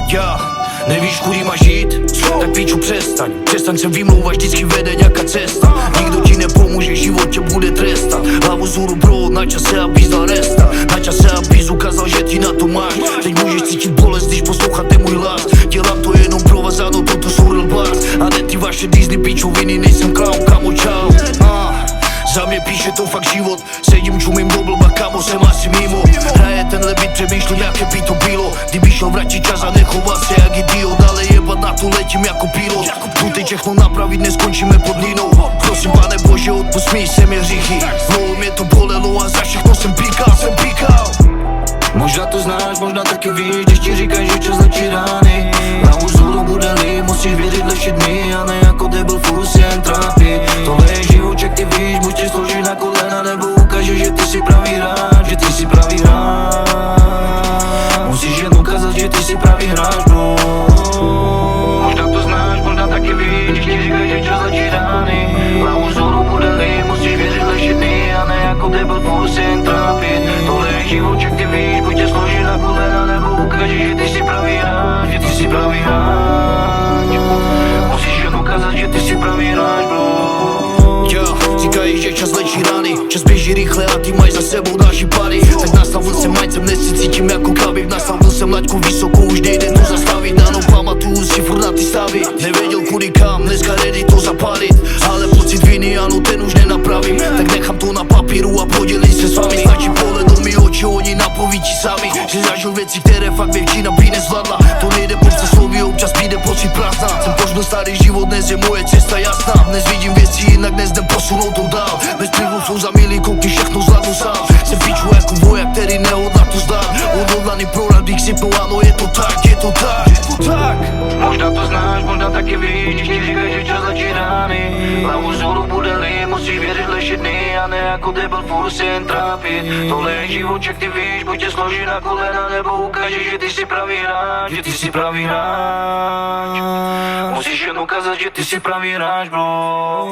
Já, nevíš, kudy máš jít? Tak píču přestaň se vymlouvat, vždycky vede nějaká cesta. Nikdo ti nepomůže, život tě bude trestat. Hlavu vzhůru bro, na čase abys dal resta. Na čase abys ukázal, že ty na to máš. Teď můžeš cítit bolest, když posloucháte můj hlas. Dělám to jenom pro vás, ano, toto jsou real bars. A ne ty vaše Disney pičoviny, nejsem clown, kamo čau. Za mě píše to fakt život. Sedím, čumím do blba, kamo, jsem asi mimo. Hraje tenhle beat, přemýšlím, jaké by to bylo. Kdyby šel vrátit čas a nechoval se jak idiot. Ale jebat na to letím jako pilot. Tu teď všechno napravit, neskončíme pod linou. Prosím, pane Bože, odpust mi se mi hříchy. Dlouho mě to bolelo a za všechno jsem píkal. Možná to znáš, možná taky víš, když ti říkají, že čas léčí rány. Na úzolu bude-li, musíš věřit lepší dny. A ne jako debil, furt se jen trápí. Tohle je živoček, ty víš, buď tě složí na kolena, nebo ukáže, že ty jsi pravý hráč, že ty jsi pravý hráč. Musíš jen ukázat, že ty jsi pravý hráč, bro. Možná to znáš, možná taky víš, když ti říkají, že čas léčí rány. Na úzolu bude-li, musíš věřit lepší dny. A ne jako debil, furt se jen trápí. Tohle je živoček, ty víš, buď tě složí na kolena, nebo ukáže, že ty jsi pravý hráč, že ty jsi pravý hráč. Musíš jen ukázat, že ty jsi pravý hráč, bro. Říkají, že čas léčí rány, čas běží rychle a ty máš za sebou další pady. Tak nastavil jsem mindset, dnes si cítím jako Khabib. Nastavil jsem laťku vysoko, už nejde to zastavit. Ano, pamatuju si furt na ty stavy. Nevěděl kudy kam, dneska ready to zapálit. Ale pocit viny, ano, ten už nenapravím. Tak nechám to na papíru a podělím se s vámi. Stačí pohled do mý oči, oni napoví ti sami. Že zažil věci, které fakt většina by nezvládla. To nejde pouze slovy, občas přijde pocit prázdna. Jsem požil starý život, dnes je moje cesta jasná. Dnes vidím věci jinak, dnes jdem posunout to dál. Bez plivu jsou za milý koukni, všechno zvládnu sám. Jsem píču jako voják, který nehodlá to zdát. Odhodlaný prohrát bych sypnul, ano, je to tak, je to tak. Možná to znáš, možná taky víš, když ti říkají, že čas léčí rány. Hlavu vzhůru bude-li, musíš věřit lepší dny. A ne jako debil, furt se jen trápit. Tohle je živoček, ty víš, buď tě složí na kolena, nebo ukáže, že ty jsi pravý hráč, že ty jsi pravý hráč. Musíš jen ukázat, že ty jsi pravý hráč, bro.